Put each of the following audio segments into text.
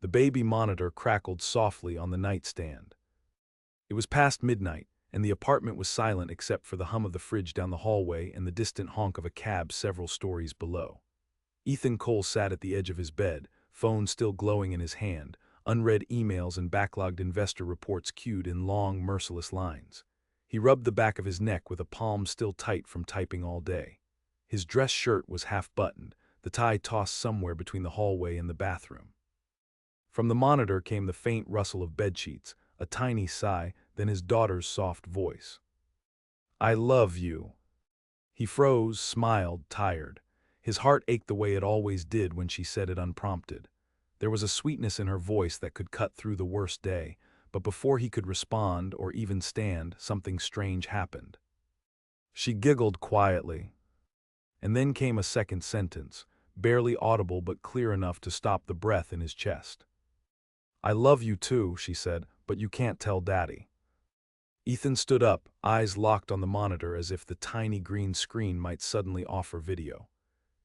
The baby monitor crackled softly on the nightstand. It was past midnight, and the apartment was silent except for the hum of the fridge down the hallway and the distant honk of a cab several stories below. Ethan Cole sat at the edge of his bed, phone still glowing in his hand, unread emails and backlogged investor reports queued in long, merciless lines. He rubbed the back of his neck with a palm still tight from typing all day. His dress shirt was half-buttoned, the tie tossed somewhere between the hallway and the bathroom. From the monitor came the faint rustle of bedsheets, a tiny sigh, then his daughter's soft voice. "I love you." He froze, smiled, tired. His heart ached the way it always did when she said it unprompted. There was a sweetness in her voice that could cut through the worst day, but before he could respond or even stand, something strange happened. She giggled quietly. And then came a second sentence, barely audible but clear enough to stop the breath in his chest. "I love you too," she said, "but you can't tell Daddy." Ethan stood up, eyes locked on the monitor as if the tiny green screen might suddenly offer video.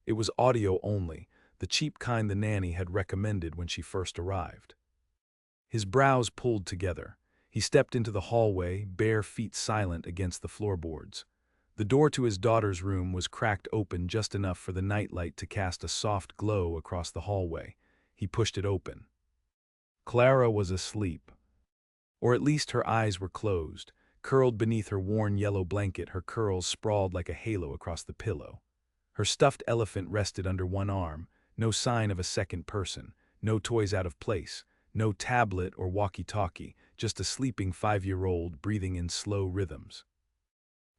It was audio only, the cheap kind the nanny had recommended when she first arrived. His brows pulled together. He stepped into the hallway, bare feet silent against the floorboards. The door to his daughter's room was cracked open just enough for the nightlight to cast a soft glow across the hallway. He pushed it open. Clara was asleep. Or at least her eyes were closed. Curled beneath her worn yellow blanket, her curls sprawled like a halo across the pillow. Her stuffed elephant rested under one arm, no sign of a second person, no toys out of place, no tablet or walkie-talkie, just a sleeping 5-year-old breathing in slow rhythms.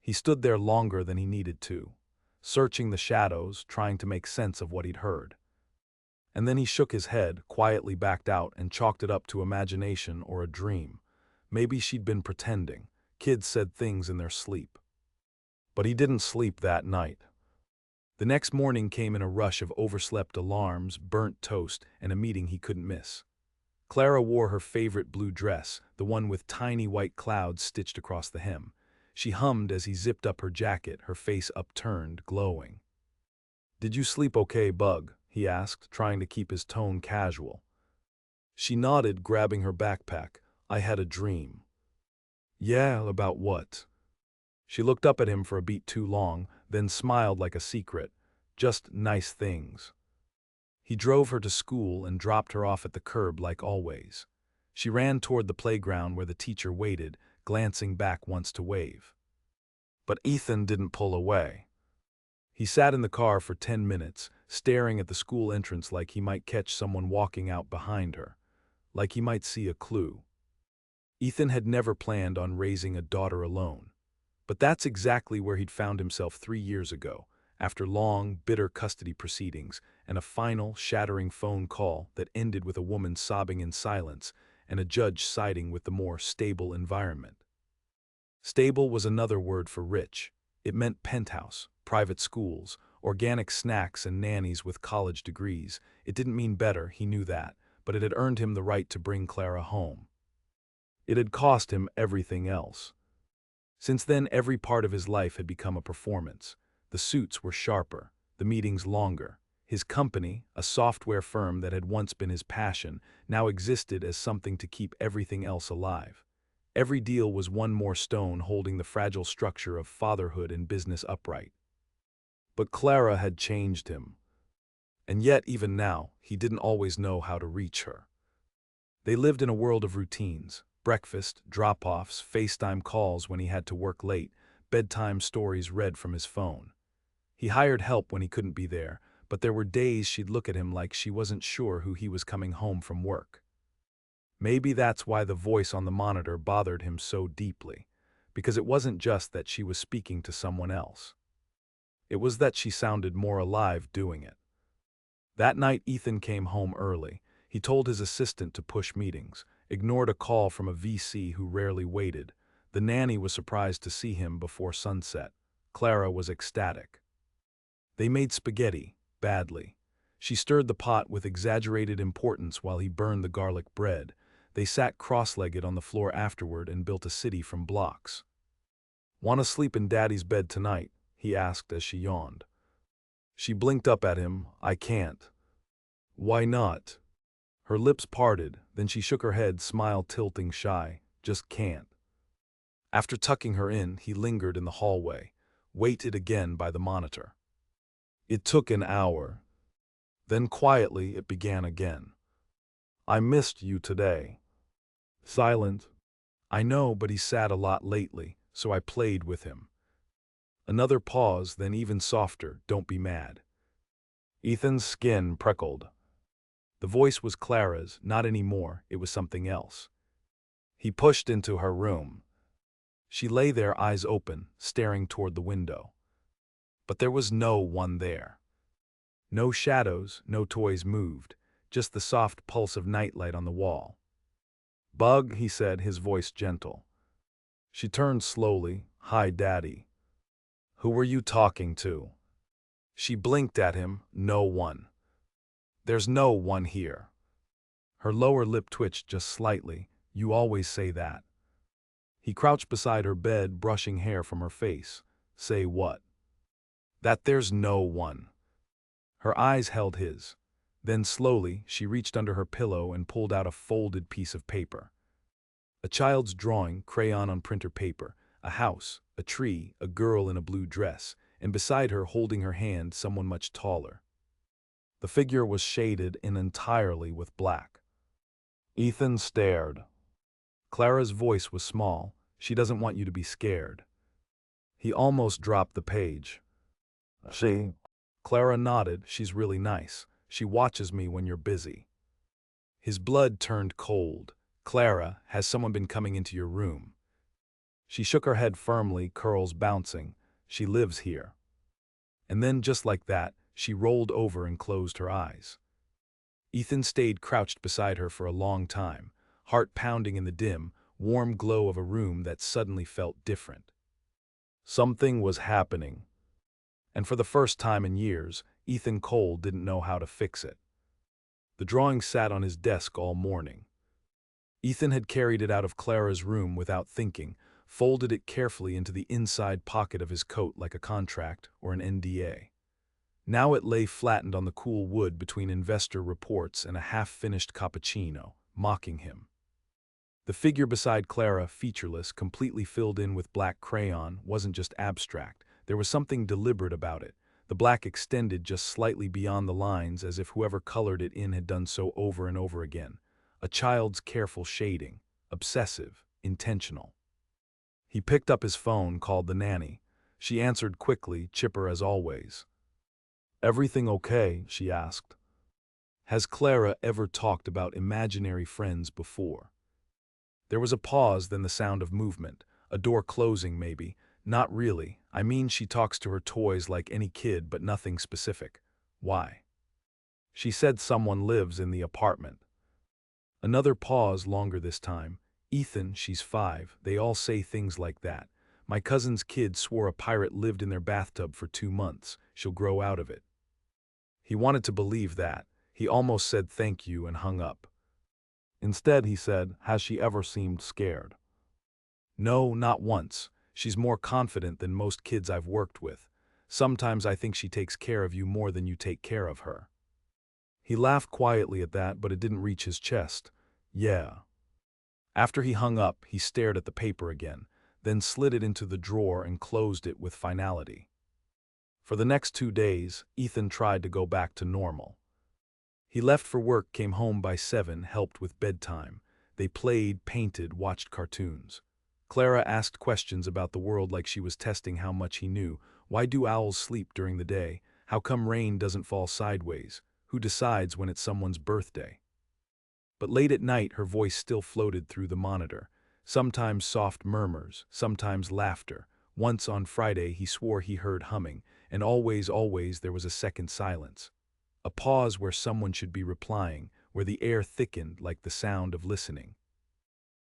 He stood there longer than he needed to, searching the shadows, trying to make sense of what he'd heard. And then he shook his head, quietly backed out, and chalked it up to imagination or a dream. Maybe she'd been pretending. Kids said things in their sleep. But he didn't sleep that night. The next morning came in a rush of overslept alarms, burnt toast, and a meeting he couldn't miss. Clara wore her favorite blue dress, the one with tiny white clouds stitched across the hem. She hummed as he zipped up her jacket, her face upturned, glowing. "Did you sleep okay, Bug?" he asked, trying to keep his tone casual. She nodded, grabbing her backpack. "I had a dream." "Yeah, about what?" She looked up at him for a beat too long, then smiled like a secret. "Just nice things." He drove her to school and dropped her off at the curb like always. She ran toward the playground where the teacher waited, glancing back once to wave. But Ethan didn't pull away. He sat in the car for 10 minutes, staring at the school entrance like he might catch someone walking out behind her, like he might see a clue. Ethan had never planned on raising a daughter alone. But that's exactly where he'd found himself 3 years ago, after long, bitter custody proceedings and a final, shattering phone call that ended with a woman sobbing in silence and a judge siding with the more stable environment. Stable was another word for rich. It meant penthouse, private schools, organic snacks, and nannies with college degrees. It didn't mean better, he knew that, but it had earned him the right to bring Clara home. It had cost him everything else. Since then, every part of his life had become a performance. The suits were sharper, the meetings longer. His company, a software firm that had once been his passion, now existed as something to keep everything else alive. Every deal was one more stone holding the fragile structure of fatherhood and business upright. But Clara had changed him. And yet, even now, he didn't always know how to reach her. They lived in a world of routines. Breakfast, drop-offs, FaceTime calls when he had to work late, bedtime stories read from his phone. He hired help when he couldn't be there, but there were days she'd look at him like she wasn't sure who he was coming home from work. Maybe that's why the voice on the monitor bothered him so deeply, because it wasn't just that she was speaking to someone else. It was that she sounded more alive doing it. That night, Ethan came home early. He told his assistant to push meetings, ignored a call from a VC who rarely waited. The nanny was surprised to see him before sunset. Clara was ecstatic. They made spaghetti, badly. She stirred the pot with exaggerated importance while he burned the garlic bread. They sat cross-legged on the floor afterward and built a city from blocks. "Want to sleep in Daddy's bed tonight?" he asked as she yawned. She blinked up at him. "I can't." "Why not?" Her lips parted, then she shook her head, smile tilting shy. Just can't. After tucking her in, he lingered in the hallway, waited again by the monitor. It took an hour. Then quietly it began again. I missed you today. Silent. I know, but he sat a lot lately, so I played with him. Another pause, then even softer, don't be mad. Ethan's skin prickled. The voice was Clara's, not anymore, it was something else. He pushed into her room. She lay there, eyes open, staring toward the window. But there was no one there. No shadows, no toys moved, just the soft pulse of nightlight on the wall. Bug, he said, his voice gentle. She turned slowly. Hi, Daddy. Who were you talking to? She blinked at him. No one. There's no one here. Her lower lip twitched just slightly. You always say that. He crouched beside her bed, brushing hair from her face. Say what? That there's no one. Her eyes held his. Then slowly, she reached under her pillow and pulled out a folded piece of paper. A child's drawing, crayon on printer paper, a house, a tree, a girl in a blue dress, and beside her, holding her hand, someone much taller. The figure was shaded in entirely with black. Ethan stared. Clara's voice was small. She doesn't want you to be scared. He almost dropped the page. See? Clara nodded. She's really nice. She watches me when you're busy. His blood turned cold. Clara, has someone been coming into your room? She shook her head firmly, curls bouncing. She lives here. And then, just like that, she rolled over and closed her eyes. Ethan stayed crouched beside her for a long time, heart pounding in the dim, warm glow of a room that suddenly felt different. Something was happening. And for the first time in years, Ethan Cole didn't know how to fix it. The drawing sat on his desk all morning. Ethan had carried it out of Clara's room without thinking, folded it carefully into the inside pocket of his coat like a contract or an NDA. Now it lay flattened on the cool wood between investor reports and a half-finished cappuccino, mocking him. The figure beside Clara, featureless, completely filled in with black crayon, wasn't just abstract. There was something deliberate about it. The black extended just slightly beyond the lines, as if whoever colored it in had done so over and over again. A child's careful shading, obsessive, intentional. He picked up his phone, called the nanny. She answered quickly, chipper as always. Everything okay? She asked. Has Clara ever talked about imaginary friends before? There was a pause, then the sound of movement. A door closing, maybe. Not really. I mean, she talks to her toys like any kid, but nothing specific. Why? She said someone lives in the apartment. Another pause, longer this time. Ethan, she's 5. They all say things like that. My cousin's kid swore a pirate lived in their bathtub for 2 months. She'll grow out of it. He wanted to believe that. He almost said thank you and hung up. Instead, he said, has she ever seemed scared? No, not once. She's more confident than most kids I've worked with. Sometimes I think she takes care of you more than you take care of her. He laughed quietly at that, but it didn't reach his chest. Yeah. After he hung up, he stared at the paper again, then slid it into the drawer and closed it with finality. For the next 2 days, Ethan tried to go back to normal. He left for work, came home by 7, helped with bedtime. They played, painted, watched cartoons. Clara asked questions about the world like she was testing how much he knew. Why do owls sleep during the day? How come rain doesn't fall sideways? Who decides when it's someone's birthday? But late at night, her voice still floated through the monitor. Sometimes soft murmurs, sometimes laughter. Once on Friday, he swore he heard humming, and always there was a second silence. A pause where someone should be replying, where the air thickened like the sound of listening.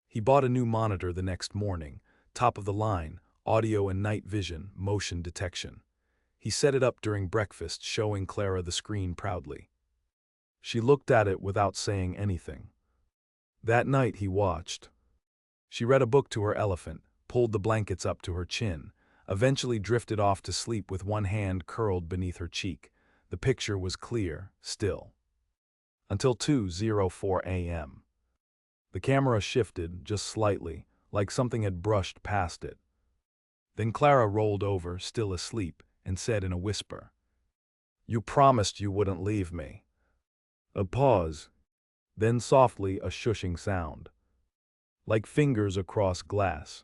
He bought a new monitor the next morning, top of the line, audio and night vision, motion detection. He set it up during breakfast, showing Clara the screen proudly. She looked at it without saying anything. That night he watched. She read a book to her elephant, pulled the blankets up to her chin, eventually drifted off to sleep with one hand curled beneath her cheek. The picture was clear, still. until 2:04 a.m. The camera shifted just slightly, like something had brushed past it. Then Clara rolled over, still asleep, and said in a whisper, "You promised you wouldn't leave me." A pause, then softly a shushing sound, like fingers across glass.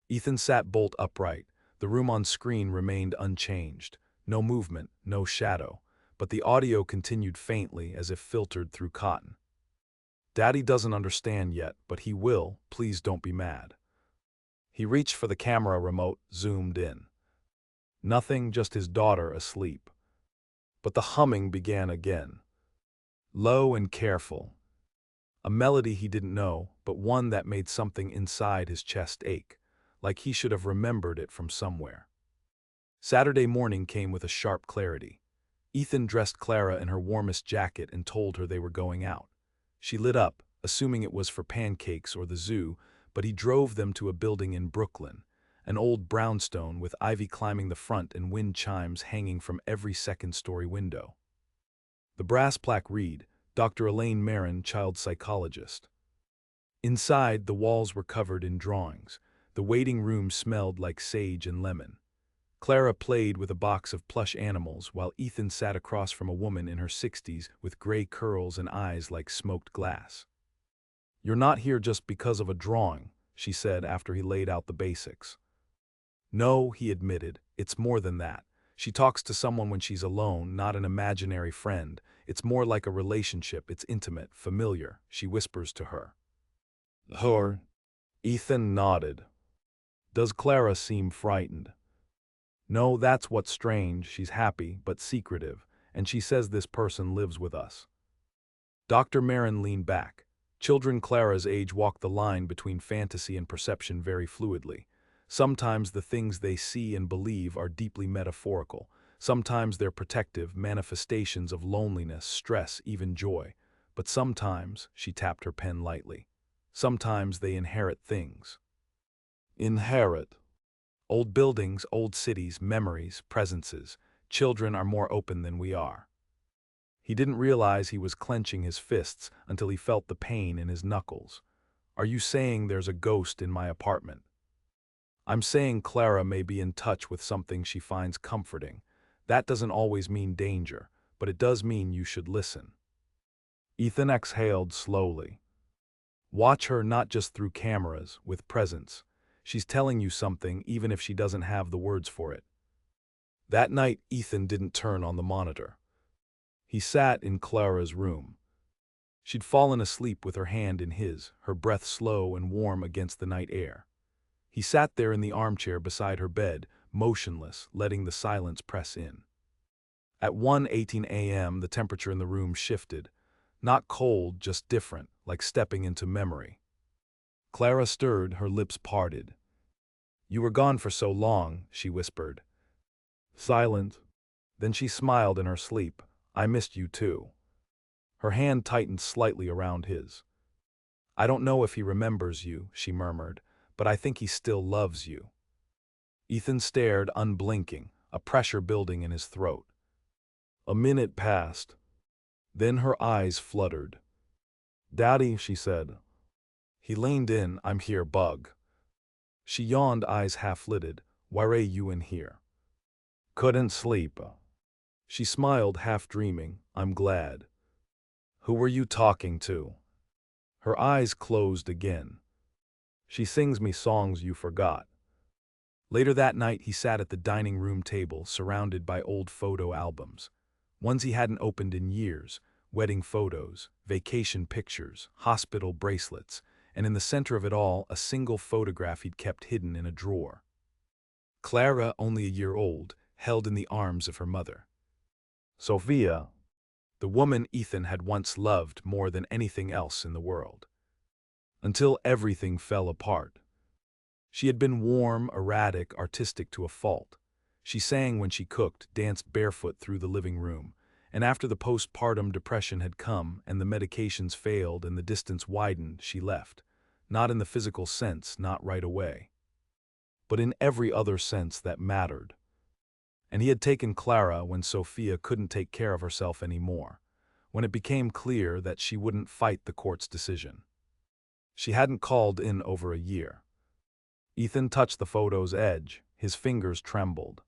Ethan sat bolt upright. The room on screen remained unchanged. No movement, no shadow, but the audio continued faintly as if filtered through cotton. "Daddy doesn't understand yet, but he will. Please don't be mad." He reached for the camera remote, zoomed in. Nothing, just his daughter asleep. But the humming began again. Low and careful. A melody he didn't know, but one that made something inside his chest ache, like he should have remembered it from somewhere. Saturday morning came with a sharp clarity. Ethan dressed Clara in her warmest jacket and told her they were going out. She lit up, assuming it was for pancakes or the zoo, but he drove them to a building in Brooklyn, an old brownstone with ivy climbing the front and wind chimes hanging from every second-story window. The brass plaque read, "Dr. Elaine Marin, child psychologist." Inside, the walls were covered in drawings. The waiting room smelled like sage and lemon. Clara played with a box of plush animals while Ethan sat across from a woman in her 60s with gray curls and eyes like smoked glass. "You're not here just because of a drawing," she said after he laid out the basics. "No," he admitted, "it's more than that. She talks to someone when she's alone, not an imaginary friend. It's more like a relationship. It's intimate, familiar," she whispers to her. Her. Ethan nodded. Does Clara seem frightened? "No, that's what's strange. She's happy, but secretive, and she says this person lives with us." Dr. Marin leaned back. Children Clara's age walk the line between fantasy and perception very fluidly. Sometimes the things they see and believe are deeply metaphorical. Sometimes they're protective manifestations of loneliness, stress, even joy. But sometimes, she tapped her pen lightly, sometimes they inherit things. Inherit. Old buildings, old cities, memories, presences. Children are more open than we are. He didn't realize he was clenching his fists until he felt the pain in his knuckles. "Are you saying there's a ghost in my apartment?" "I'm saying Clara may be in touch with something she finds comforting. That doesn't always mean danger, but it does mean you should listen." Ethan exhaled slowly. "Watch her not just through cameras, with presence. She's telling you something even if she doesn't have the words for it." That night, Ethan didn't turn on the monitor. He sat in Clara's room. She'd fallen asleep with her hand in his, her breath slow and warm against the night air. He sat there in the armchair beside her bed, motionless, letting the silence press in. At 1:18 a.m., the temperature in the room shifted. Not cold, just different, like stepping into memory. Clara stirred, her lips parted. "You were gone for so long," she whispered. Silent. Then she smiled in her sleep. "I missed you too." Her hand tightened slightly around his. "I don't know if he remembers you," she murmured, "but I think he still loves you." Ethan stared, unblinking, a pressure building in his throat. A minute passed. Then her eyes fluttered. "Daddy," she said. He leaned in. "I'm here, bug." She yawned, eyes half-lidded. "Why're you in here?" "Couldn't sleep." She smiled, half-dreaming. "I'm glad." "Who were you talking to?" Her eyes closed again. "She sings me songs you forgot." Later that night, he sat at the dining room table, surrounded by old photo albums. Ones he hadn't opened in years, wedding photos, vacation pictures, hospital bracelets, and in the center of it all, a single photograph he'd kept hidden in a drawer. Clara, only a year old, held in the arms of her mother. Sophia, the woman Ethan had once loved more than anything else in the world. Until everything fell apart. She had been warm, erratic, artistic to a fault. She sang when she cooked, danced barefoot through the living room, and after the postpartum depression had come and the medications failed and the distance widened, she left. Not in the physical sense, not right away, but in every other sense that mattered. And he had taken Clara when Sophia couldn't take care of herself anymore. when it became clear that she wouldn't fight the court's decision. She hadn't called in over a year. Ethan touched the photo's edge. His fingers trembled.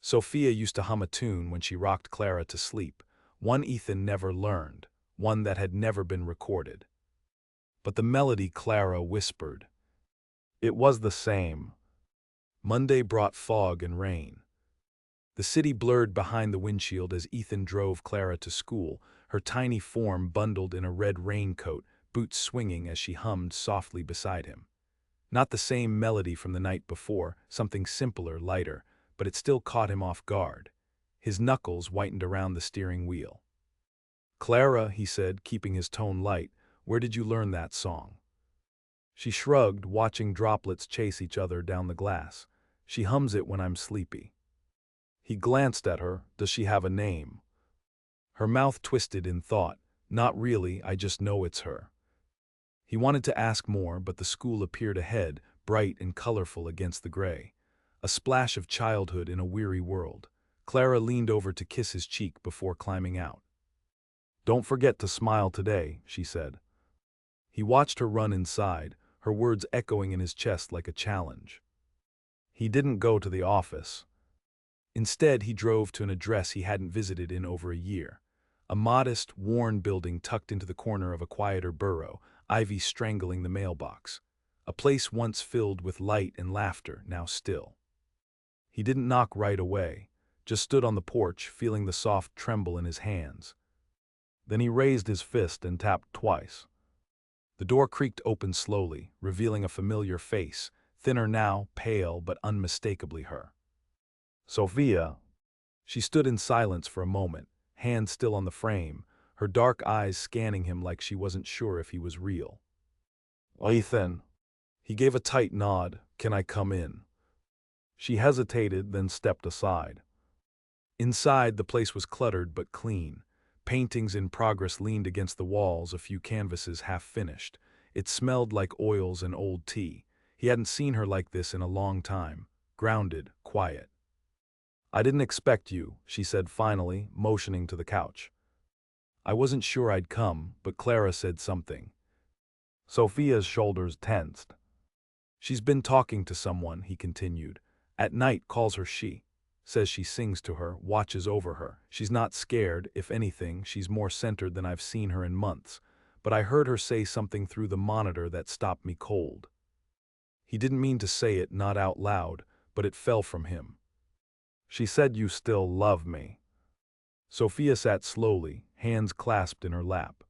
Sophia used to hum a tune when she rocked Clara to sleep, one Ethan never learned, one that had never been recorded. But the melody Clara whispered. It was the same. Monday brought fog and rain. The city blurred behind the windshield as Ethan drove Clara to school, her tiny form bundled in a red raincoat, boots swinging as she hummed softly beside him. Not the same melody from the night before, something simpler, lighter, but it still caught him off guard. His knuckles whitened around the steering wheel. "Clara," he said, keeping his tone light, "where did you learn that song?" She shrugged, watching droplets chase each other down the glass. "She hums it when I'm sleepy." He glanced at her. "Does she have a name?" Her mouth twisted in thought. "Not really, I just know it's her." He wanted to ask more, but the school appeared ahead, bright and colorful against the gray. A splash of childhood in a weary world. Clara leaned over to kiss his cheek before climbing out. "Don't forget to smile today," she said. He watched her run inside, her words echoing in his chest like a challenge. He didn't go to the office. Instead, he drove to an address he hadn't visited in over a year. A modest, worn building tucked into the corner of a quieter borough, ivy strangling the mailbox. A place once filled with light and laughter, now still. He didn't knock right away, just stood on the porch, feeling the soft tremble in his hands. Then he raised his fist and tapped twice. The door creaked open slowly, revealing a familiar face, thinner now, pale but unmistakably her. "Sophia." She stood in silence for a moment, hands still on the frame, her dark eyes scanning him like she wasn't sure if he was real. "Ethan." He gave a tight nod. "Can I come in?" She hesitated, then stepped aside. Inside, the place was cluttered but clean. Paintings in progress leaned against the walls, a few canvases half-finished. It smelled like oils and old tea. He hadn't seen her like this in a long time. Grounded, quiet. "I didn't expect you," she said finally, motioning to the couch. "I wasn't sure I'd come, but Clara said something." Sophia's shoulders tensed. "She's been talking to someone," he continued. "At night calls her she. Says she sings to her, watches over her. She's not scared, if anything, she's more centered than I've seen her in months. But I heard her say something through the monitor that stopped me cold." He didn't mean to say it, not out loud, but it fell from him. "She said you still love me." Sophia sat slowly, hands clasped in her lap.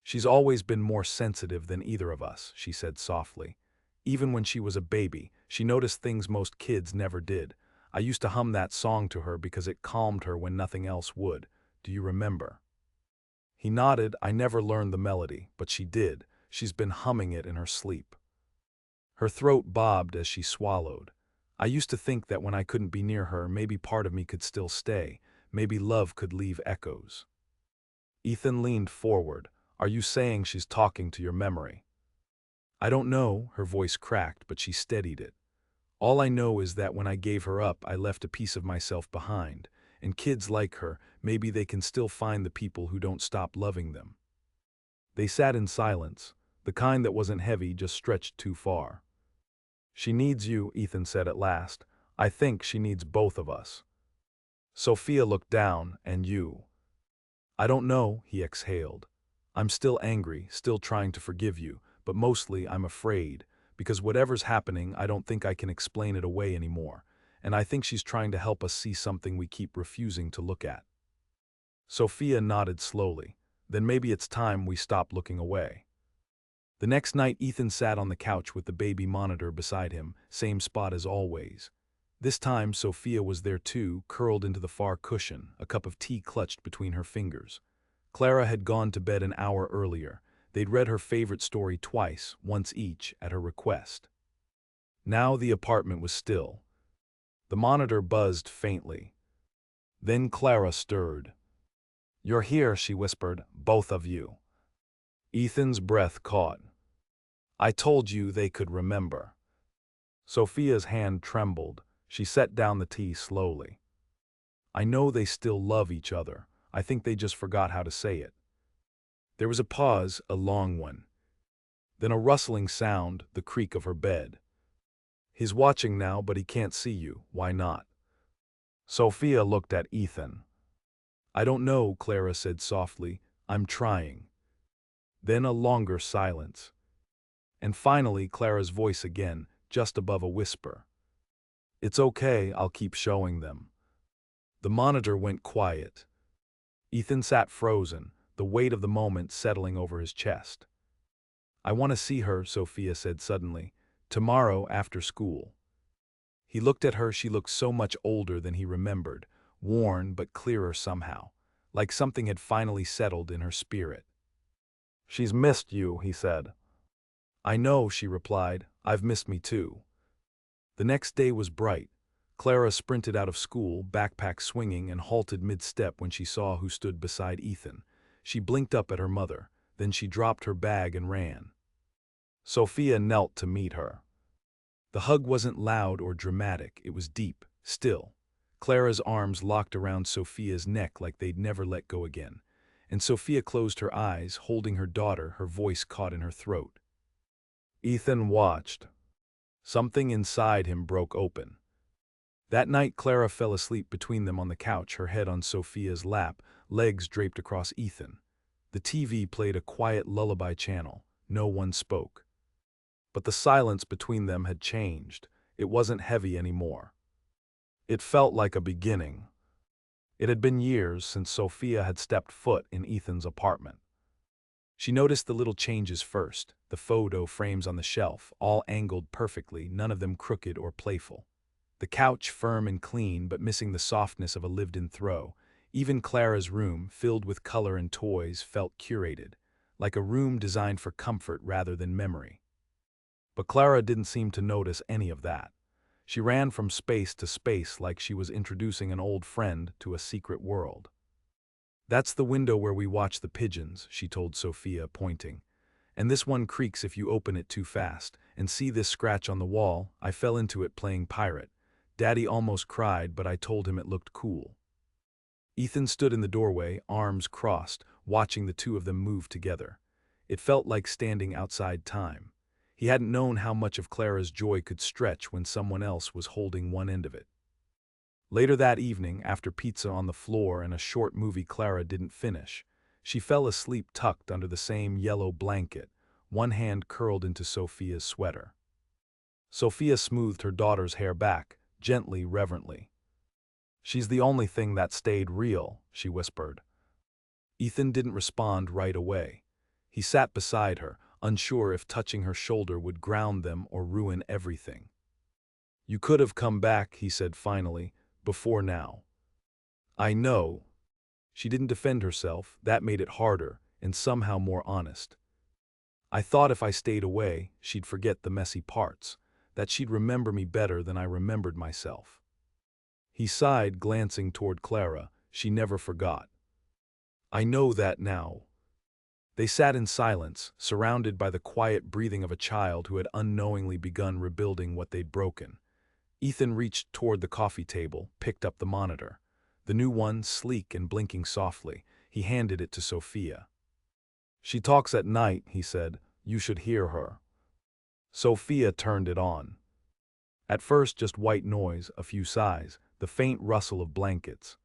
"She's always been more sensitive than either of us," she said softly. "Even when she was a baby, she noticed things most kids never did. I used to hum that song to her because it calmed her when nothing else would. Do you remember?" He nodded. "I never learned the melody, but she did. She's been humming it in her sleep." Her throat bobbed as she swallowed. "I used to think that when I couldn't be near her, maybe part of me could still stay. Maybe love could leave echoes." Ethan leaned forward. "Are you saying she's talking to your memory?" "I don't know," her voice cracked, but she steadied it. "All I know is that when I gave her up, I left a piece of myself behind. And kids like her, maybe they can still find the people who don't stop loving them." They sat in silence, the kind that wasn't heavy, just stretched too far. "She needs you," Ethan said at last. "I think she needs both of us." Sophia looked down. "And you?" "I don't know," he exhaled. "I'm still angry, still trying to forgive you, but mostly I'm afraid. Because whatever's happening, I don't think I can explain it away anymore. And I think she's trying to help us see something we keep refusing to look at." Sophia nodded slowly. "Then maybe it's time we stop looking away." The next night, Ethan sat on the couch with the baby monitor beside him, same spot as always. This time, Sophia was there too, curled into the far cushion, a cup of tea clutched between her fingers. Clara had gone to bed an hour earlier. They'd read her favorite story twice, once each, at her request. Now the apartment was still. The monitor buzzed faintly. Then Clara stirred. "You're here," she whispered, "both of you." Ethan's breath caught. "I told you they could remember." Sophia's hand trembled. She set down the tea slowly. "I know they still love each other. I think they just forgot how to say it." There was a pause, a long one. Then a rustling sound, the creak of her bed. "He's watching now, but he can't see you. Why not?" Sophia looked at Ethan. "I don't know," Clara said softly. "I'm trying." Then a longer silence. And finally Clara's voice again, just above a whisper. "It's okay, I'll keep showing them." The monitor went quiet. Ethan sat frozen, the weight of the moment settling over his chest. "I want to see her," Sophia said suddenly. "Tomorrow after school." He looked at her. She looked so much older than he remembered, worn but clearer somehow, like something had finally settled in her spirit. "She's missed you," he said. "I know," she replied. "I've missed me too." The next day was bright. Clara sprinted out of school, backpack swinging, and halted mid-step when she saw who stood beside Ethan. She blinked up at her mother, then she dropped her bag and ran. Sophia knelt to meet her. The hug wasn't loud or dramatic, it was deep, still. Clara's arms locked around Sophia's neck like they'd never let go again, and Sophia closed her eyes, holding her daughter, her voice caught in her throat. Ethan watched. Something inside him broke open. That night Clara fell asleep between them on the couch, her head on Sophia's lap, legs draped across Ethan. The TV played a quiet lullaby channel. No one spoke. But the silence between them had changed. It wasn't heavy anymore. It felt like a beginning. It had been years since Sophia had stepped foot in Ethan's apartment. She noticed the little changes first, the photo frames on the shelf, all angled perfectly, none of them crooked or playful. The couch firm and clean, but missing the softness of a lived-in throw. Even Clara's room, filled with color and toys, felt curated, like a room designed for comfort rather than memory. But Clara didn't seem to notice any of that. She ran from space to space like she was introducing an old friend to a secret world. "That's the window where we watch the pigeons," she told Sophia, pointing. "And this one creaks if you open it too fast. And see this scratch on the wall? I fell into it playing pirate. Daddy almost cried, but I told him it looked cool." Ethan stood in the doorway, arms crossed, watching the two of them move together. It felt like standing outside time. He hadn't known how much of Clara's joy could stretch when someone else was holding one end of it. Later that evening, after pizza on the floor and a short movie Clara didn't finish, she fell asleep tucked under the same yellow blanket, one hand curled into Sophia's sweater. Sophia smoothed her daughter's hair back, gently, reverently. "She's the only thing that stayed real," she whispered. Ethan didn't respond right away. He sat beside her, unsure if touching her shoulder would ground them or ruin everything. "You could have come back," he said finally, "before now." "I know." She didn't defend herself, that made it harder, and somehow more honest. "I thought if I stayed away, she'd forget the messy parts, that she'd remember me better than I remembered myself." He sighed, glancing toward Clara. She never forgot. "I know that now." They sat in silence, surrounded by the quiet breathing of a child who had unknowingly begun rebuilding what they'd broken. Ethan reached toward the coffee table, picked up the monitor. The new one, sleek and blinking softly. He handed it to Sophia. "She talks at night," he said. "You should hear her." Sophia turned it on. At first just white noise, a few sighs, the faint rustle of blankets.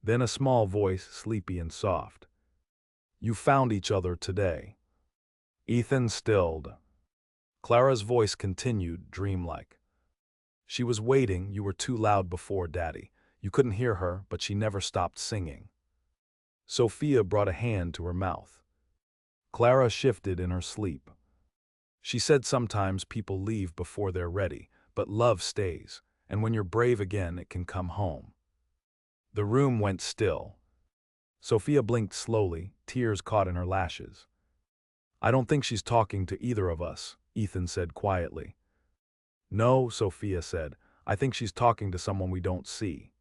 Then a small voice, sleepy and soft. "You found each other today." Ethan stilled. Clara's voice continued, dreamlike. "She was waiting. You were too loud before, Daddy. You couldn't hear her, but she never stopped singing." Sophia brought a hand to her mouth. Clara shifted in her sleep. "She said sometimes people leave before they're ready, but love stays, and when you're brave again, it can come home." The room went still. Sophia blinked slowly, tears caught in her lashes. "I don't think she's talking to either of us," Ethan said quietly. "No," Sophia said. "I think she's talking to someone we don't see."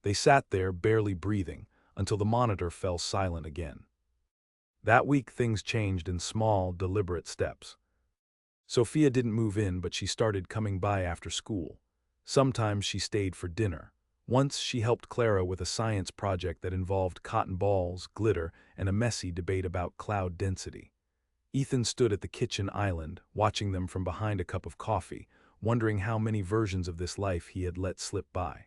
They sat there, barely breathing, until the monitor fell silent again. That week things changed in small, deliberate steps. Sophia didn't move in, but she started coming by after school. Sometimes she stayed for dinner. Once she helped Clara with a science project that involved cotton balls, glitter, and a messy debate about cloud density. Ethan stood at the kitchen island, watching them from behind a cup of coffee, wondering how many versions of this life he had let slip by.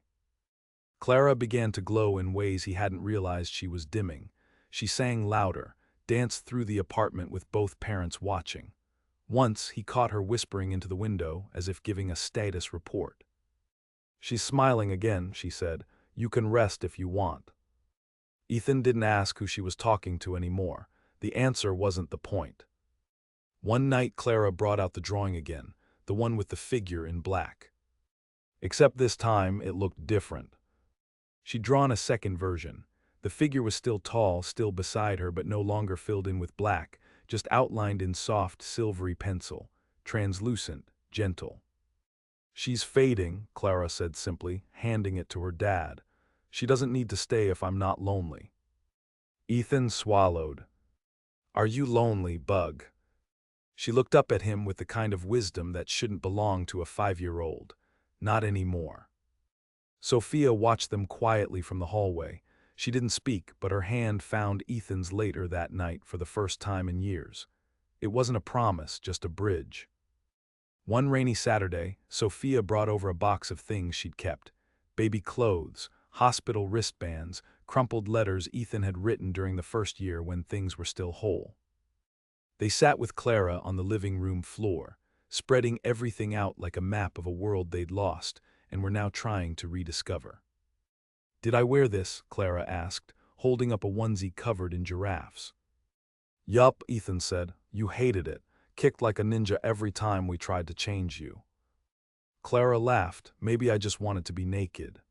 Clara began to glow in ways he hadn't realized she was dimming. She sang louder, danced through the apartment with both parents watching. Once, he caught her whispering into the window as if giving a status report. "She's smiling again," she said. "You can rest if you want." Ethan didn't ask who she was talking to anymore. The answer wasn't the point. One night Clara brought out the drawing again, the one with the figure in black. Except this time it looked different. She'd drawn a second version. The figure was still tall, still beside her, but no longer filled in with black, just outlined in soft, silvery pencil, translucent, gentle. "She's fading," Clara said simply, handing it to her dad. "She doesn't need to stay if I'm not lonely." Ethan swallowed. "Are you lonely, Bug?" She looked up at him with the kind of wisdom that shouldn't belong to a 5-year-old. Not anymore. Sophia watched them quietly from the hallway. She didn't speak, but her hand found Ethan's later that night for the first time in years. It wasn't a promise, just a bridge. One rainy Saturday, Sophia brought over a box of things she'd kept. Baby clothes, hospital wristbands, crumpled letters Ethan had written during the first year when things were still whole. They sat with Clara on the living room floor, spreading everything out like a map of a world they'd lost and were now trying to rediscover. "Did I wear this?" Clara asked, holding up a onesie covered in giraffes. "Yup," Ethan said. "You hated it. Kicked like a ninja every time we tried to change you." Clara laughed. "Maybe I just wanted to be naked."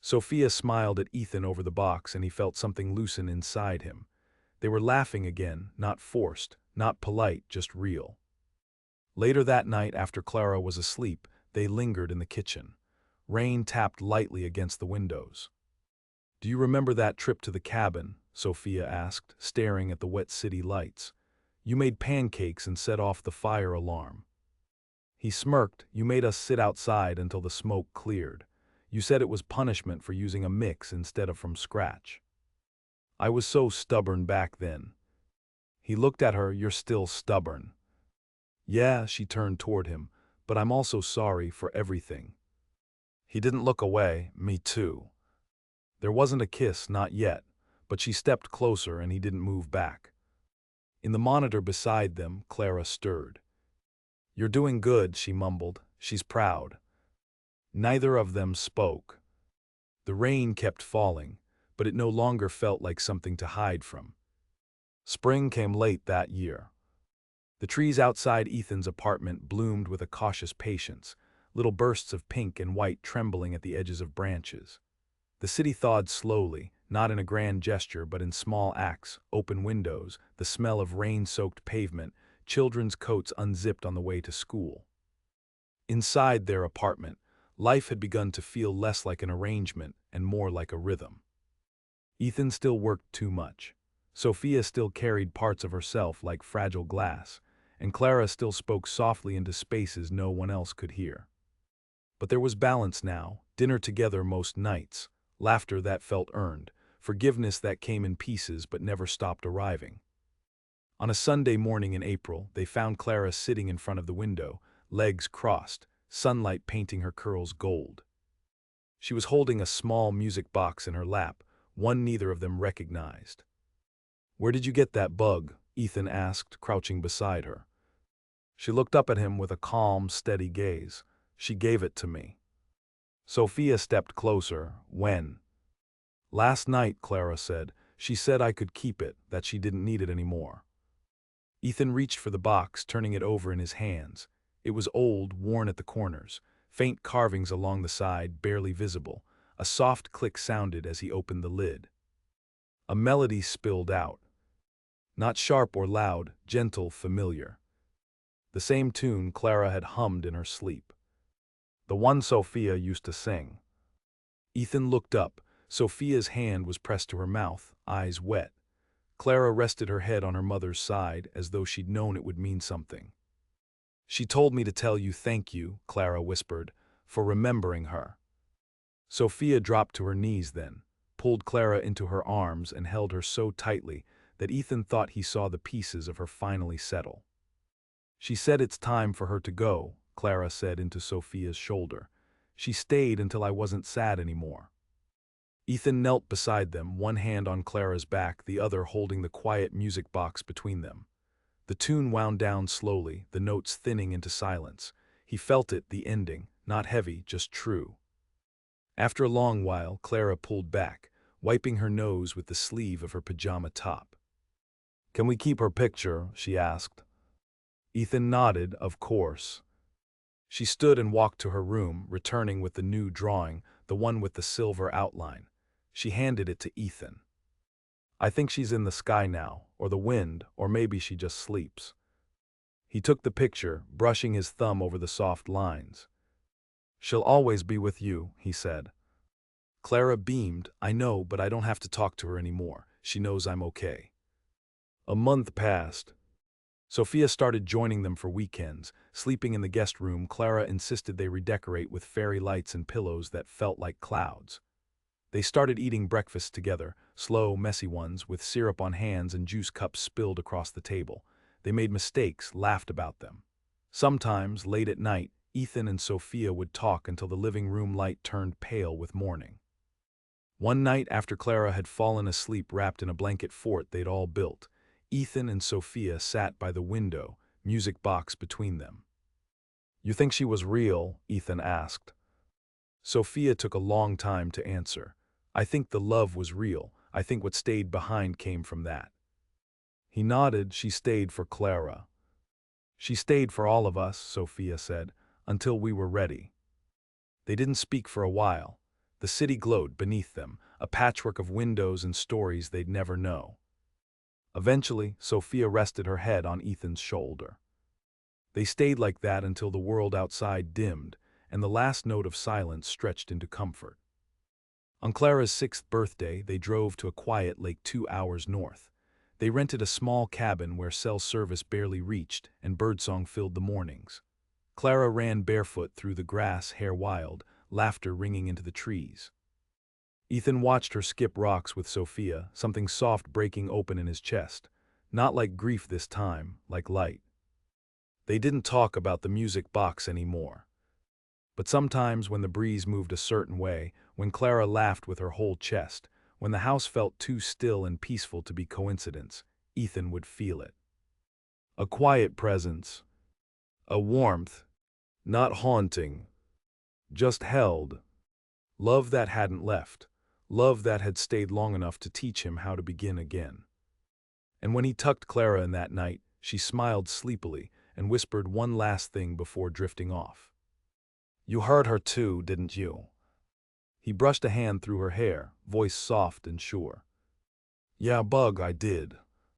Sophia smiled at Ethan over the box, and he felt something loosen inside him. They were laughing again, not forced, not polite, just real. Later that night, after Clara was asleep, they lingered in the kitchen. Rain tapped lightly against the windows. "Do you remember that trip to the cabin?" Sophia asked, staring at the wet city lights. "You made pancakes and set off the fire alarm." He smirked. "You made us sit outside until the smoke cleared. You said it was punishment for using a mix instead of from scratch." "I was so stubborn back then." He looked at her. "You're still stubborn." "Yeah," she turned toward him, "but I'm also sorry for everything." He didn't look away. "Me too." There wasn't a kiss, not yet, but she stepped closer and he didn't move back. In the monitor beside them, Clara stirred. "You're doing good," she mumbled. "She's proud." Neither of them spoke. The rain kept falling, but it no longer felt like something to hide from. Spring came late that year. The trees outside Ethan's apartment bloomed with a cautious patience, little bursts of pink and white trembling at the edges of branches. The city thawed slowly, not in a grand gesture but in small acts: open windows, the smell of rain-soaked pavement, children's coats unzipped on the way to school. Inside their apartment, life had begun to feel less like an arrangement and more like a rhythm. Ethan still worked too much. Sophia still carried parts of herself like fragile glass, and Clara still spoke softly into spaces no one else could hear. But there was balance now, dinner together most nights, laughter that felt earned, forgiveness that came in pieces but never stopped arriving. On a Sunday morning in April, they found Clara sitting in front of the window, legs crossed, sunlight painting her curls gold. She was holding a small music box in her lap, one neither of them recognized. "Where did you get that bug?" Ethan asked, crouching beside her. She looked up at him with a calm, steady gaze. "She gave it to me." Sophia stepped closer. "When?" "Last night," Clara said. "She said I could keep it, that she didn't need it anymore." Ethan reached for the box, turning it over in his hands. It was old, worn at the corners, faint carvings along the side, barely visible. A soft click sounded as he opened the lid. A melody spilled out. Not sharp or loud, gentle, familiar. The same tune Clara had hummed in her sleep. The one Sophia used to sing. Ethan looked up. Sophia's hand was pressed to her mouth, eyes wet. Clara rested her head on her mother's side, as though she'd known it would mean something. "She told me to tell you thank you," Clara whispered, "for remembering her." Sophia dropped to her knees then, pulled Clara into her arms and held her so tightly that Ethan thought he saw the pieces of her finally settle. She said it's time for her to go, Clara said into Sophia's shoulder. She stayed until I wasn't sad anymore. Ethan knelt beside them, one hand on Clara's back, the other holding the quiet music box between them. The tune wound down slowly, the notes thinning into silence. He felt it, the ending, not heavy, just true. After a long while, Clara pulled back, wiping her nose with the sleeve of her pajama top. "Can we keep her picture?" she asked. Ethan nodded, of course. She stood and walked to her room, returning with the new drawing, the one with the silver outline. She handed it to Ethan. "I think she's in the sky now, or the wind, or maybe she just sleeps." He took the picture, brushing his thumb over the soft lines. "She'll always be with you," he said. Clara beamed. "I know, but I don't have to talk to her anymore. She knows I'm okay." A month passed. Sophia started joining them for weekends. Sleeping in the guest room, Clara insisted they redecorate with fairy lights and pillows that felt like clouds. They started eating breakfast together, slow, messy ones, with syrup on hands and juice cups spilled across the table. They made mistakes, laughed about them. Sometimes, late at night, Ethan and Sophia would talk until the living room light turned pale with morning. One night after Clara had fallen asleep wrapped in a blanket fort they'd all built, Ethan and Sophia sat by the window, music box between them. "You think she was real?" Ethan asked. Sophia took a long time to answer. "I think the love was real. I think what stayed behind came from that." He nodded. "She stayed for Clara." "She stayed for all of us," Sophia said, "until we were ready." They didn't speak for a while. The city glowed beneath them, a patchwork of windows and stories they'd never know. Eventually, Sophia rested her head on Ethan's shoulder. They stayed like that until the world outside dimmed, and the last note of silence stretched into comfort. On Clara's 6th birthday, they drove to a quiet lake 2 hours north. They rented a small cabin where cell service barely reached, and birdsong filled the mornings. Clara ran barefoot through the grass, hair wild, laughter ringing into the trees. Ethan watched her skip rocks with Sophia, something soft breaking open in his chest. Not like grief this time, like light. They didn't talk about the music box anymore. But sometimes when the breeze moved a certain way, when Clara laughed with her whole chest, when the house felt too still and peaceful to be coincidence, Ethan would feel it. A quiet presence. A warmth. Not haunting. Just held. Love that hadn't left. Love that had stayed long enough to teach him how to begin again. And when he tucked Clara in that night, she smiled sleepily and whispered one last thing before drifting off. "You heard her too, didn't you?" He brushed a hand through her hair, voice soft and sure. "Yeah, Bug, I did."